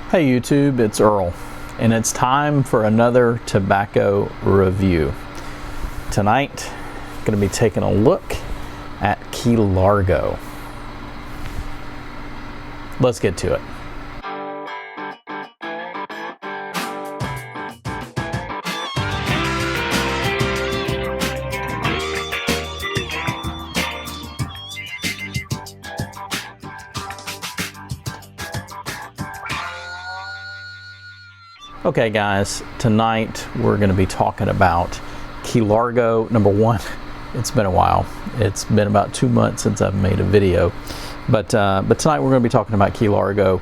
Hey YouTube, it's Earl, and it's time for another tobacco review. Tonight, I'm going to be taking a look at Key Largo. Let's get to it. Okay guys, tonight we're going to be talking about Key Largo. Number one, it's been a while. It's been about 2 months since I've made a video. But tonight we're going to be talking about Key Largo.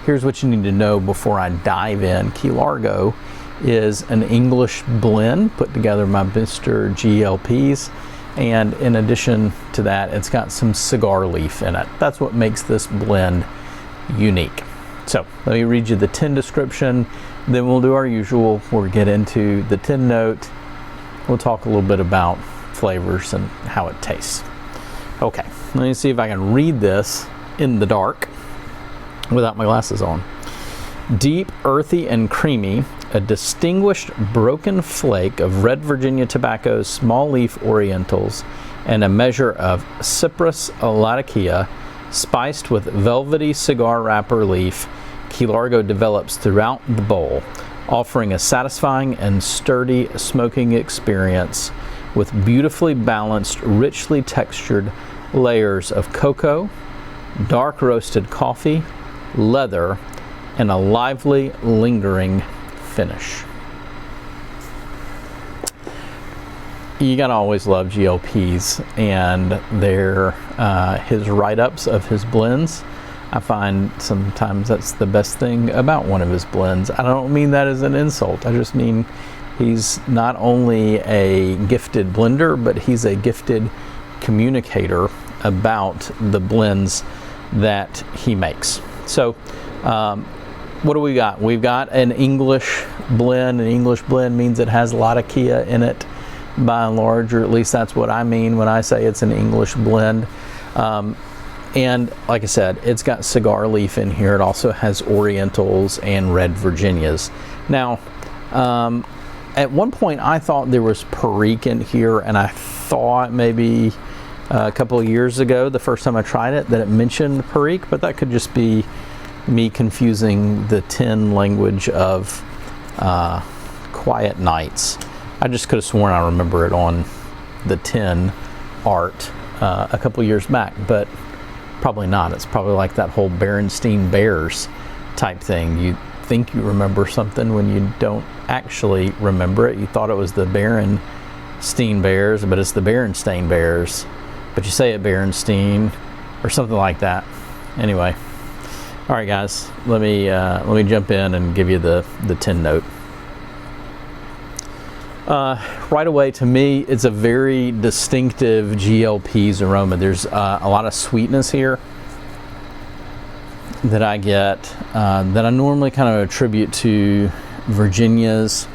Here's what you need to know before I dive in. Key Largo is an English blend put together by Mr. GLPs. And in addition to that, it's got some cigar leaf in it. That's what makes this blend unique. So let me read you the tin description, then we'll do our usual. We'll get into the tin note. We'll talk a little bit about flavors and how it tastes. Okay, let me see if I can read this in the dark without my glasses on. Deep, earthy, and creamy, a distinguished broken flake of red Virginia tobaccos, small leaf orientals, and a measure of Cyprus latakia, spiced with velvety cigar wrapper leaf. Key Largo develops throughout the bowl, offering a satisfying and sturdy smoking experience with beautifully balanced, richly textured layers of cocoa, dark roasted coffee, leather, and a lively, lingering finish. You gotta always love GLPs and their his write-ups of his blends. I find sometimes that's the best thing about one of his blends. I don't mean that as an insult. I just mean he's not only a gifted blender, but he's a gifted communicator about the blends that he makes. So what do we got? We've got an English blend. An English blend means it has latakia in it by and large, or at least that's what I mean when I say it's an English blend. And like I said, it's got cigar leaf in here. It also has Orientals and red Virginias. Now, at one point I thought there was Perique in here, and I thought maybe a couple of years ago, the first time I tried it, that it mentioned Perique, but that could just be me confusing the tin language of Quiet Nights. I just could have sworn I remember it on the tin art a couple years back, but probably not. It's probably like that whole Berenstain Bears type thing. You think you remember something when you don't actually remember it. You thought it was the Berenstain Bears, but it's the Berenstain Bears. But you say it Berenstain or something like that. Anyway, all right, guys. Let me jump in and give you the tin note. Right away, to me, it's a very distinctive GLP's aroma. There's a lot of sweetness here that I get that I normally kind of attribute to Virginias,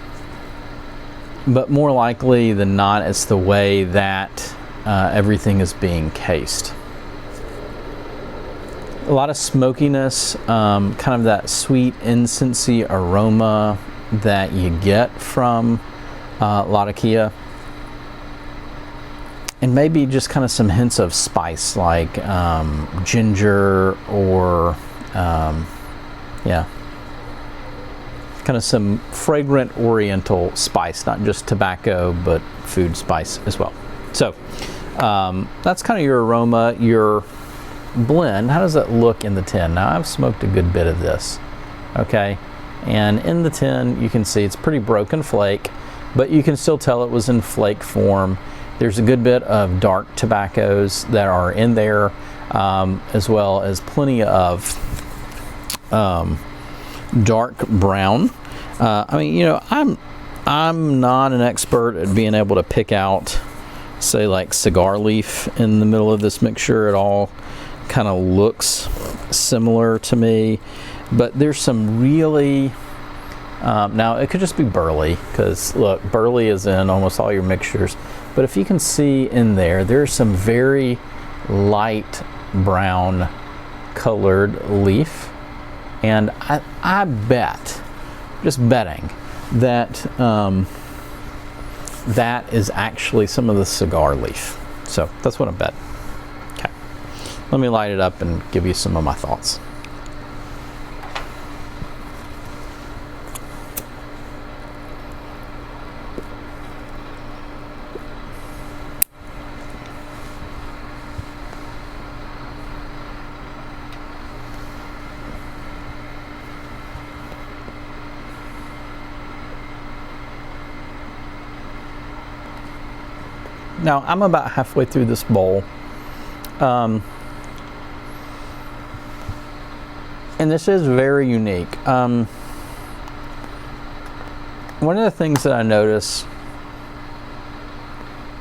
but more likely than not, it's the way that everything is being cased. A lot of smokiness, kind of that sweet incensey aroma that you get from latakia, and maybe just kind of some hints of spice like ginger or yeah, kind of some fragrant oriental spice, not just tobacco but food spice as well. So that's kind of your aroma. Your blend, how does that look in the tin? Now I've smoked a good bit of this, okay, and in the tin you can see it's pretty broken flake, but you can still tell it was in flake form. There's a good bit of dark tobaccos that are in there, as well as plenty of dark brown. I mean, you know, I'm not an expert at being able to pick out, say, like cigar leaf in the middle of this mixture. It all kind of looks similar to me, but there's some really now it could just be burley, because look, burley is in almost all your mixtures, but if you can see in there, there's some very light brown colored leaf And I bet, just betting, that that is actually some of the cigar leaf. So that's what I bet. Okay, let me light it up and give you some of my thoughts. Now, I'm about halfway through this bowl. And this is very unique. One of the things that I notice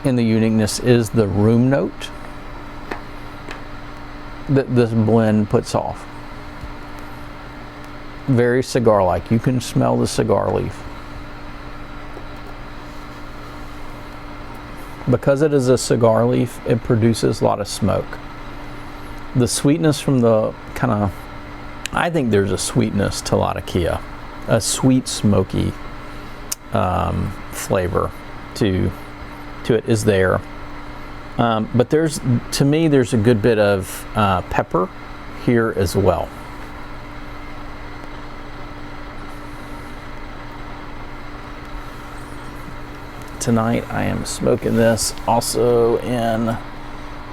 in the uniqueness is the room note that this blend puts off. Very cigar-like. You can smell the cigar leaf. Because it is a cigar leaf, it produces a lot of smoke. The sweetness from the kind of, I think there's a sweetness to Latakia, a sweet, smoky flavor to it is there. But to me, there's a good bit of pepper here as well. Tonight I am smoking this also in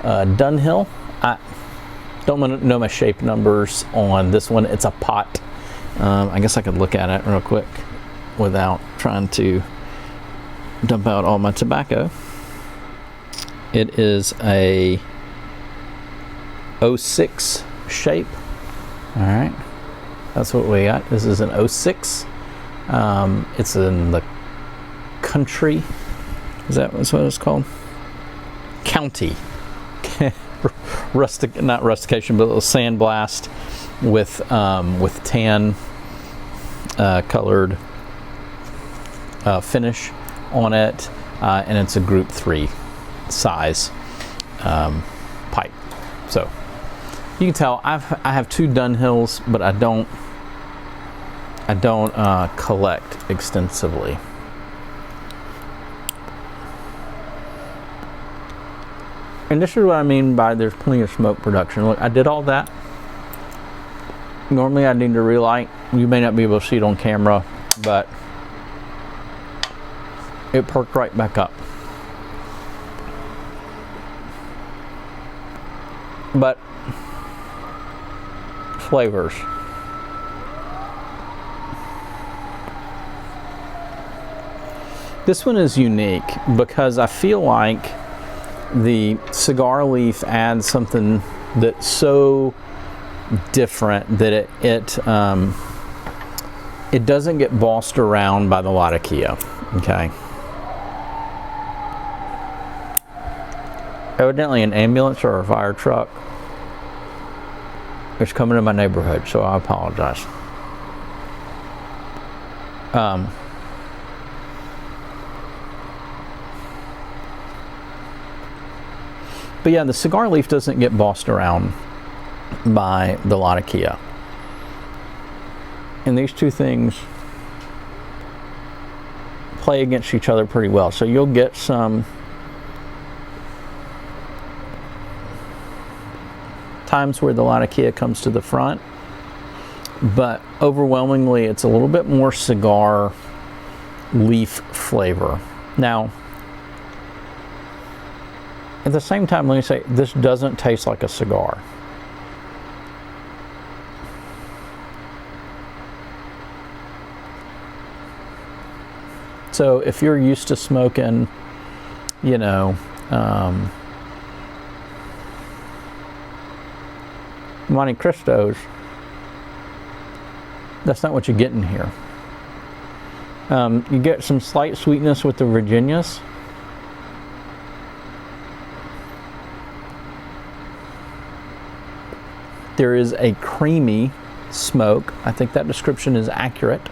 Dunhill. I don't know my shape numbers on this one. It's a pot. I guess I could look at it real quick without trying to dump out all my tobacco. It is a 06 shape. All right, that's what we got. This is an 06. It's in the country, is that what it's called? County. Not rustication, but a sandblast with tan colored finish on it, and it's a Group 3 size pipe. So you can tell I have two Dunhills, but I don't collect extensively. And this is what I mean by there's plenty of smoke production. Look, I did all that. Normally I need to relight. You may not be able to see it on camera, but it perked right back up. But flavors. This one is unique because I feel like the cigar leaf adds something that's so different that it doesn't get bossed around by the Latakia. Okay. Evidently an ambulance or a fire truck is coming to my neighborhood, so I apologize. But yeah, the cigar leaf doesn't get bossed around by the Latakia. And these two things play against each other pretty well. So you'll get some times where the Latakia comes to the front, but overwhelmingly it's a little bit more cigar leaf flavor. Now, at the same time, let me say, this doesn't taste like a cigar. So if you're used to smoking, you know, Monte Cristos, that's not what you get in here. You get some slight sweetness with the Virginias. There is a creamy smoke. I think that description is accurate.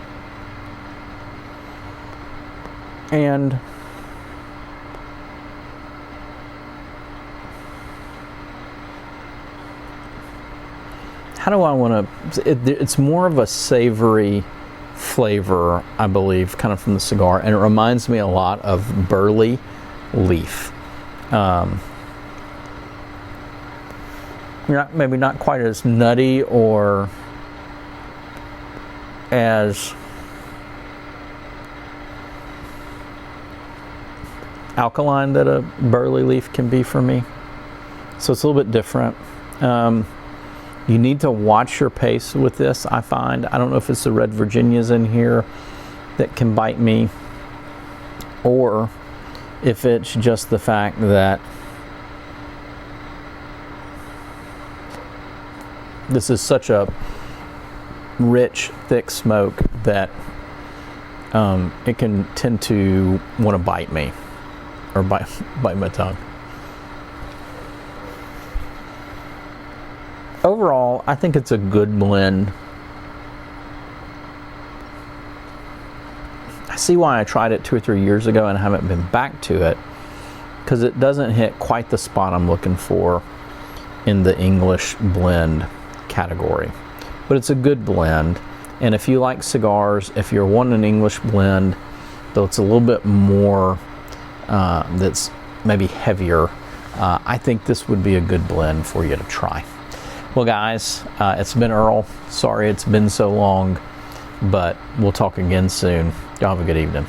And how do I want to, it's more of a savory flavor, I believe, kind of from the cigar, and it reminds me a lot of burley leaf. Maybe not quite as nutty or as alkaline that a burley leaf can be for me. So it's a little bit different. You need to watch your pace with this, I find. I don't know if it's the red Virginias in here that can bite me, or if it's just the fact that this is such a rich, thick smoke that it can tend to want to bite me, or bite my tongue. Overall, I think it's a good blend. I see why I tried it 2 or 3 years ago and haven't been back to it, because it doesn't hit quite the spot I'm looking for in the English blend category. But it's a good blend, and if you like cigars, if you're wanting an English blend, though it's a little bit more, that's maybe heavier, I think this would be a good blend for you to try. Well guys, it's been Earl. Sorry it's been so long, but we'll talk again soon. Y'all have a good evening.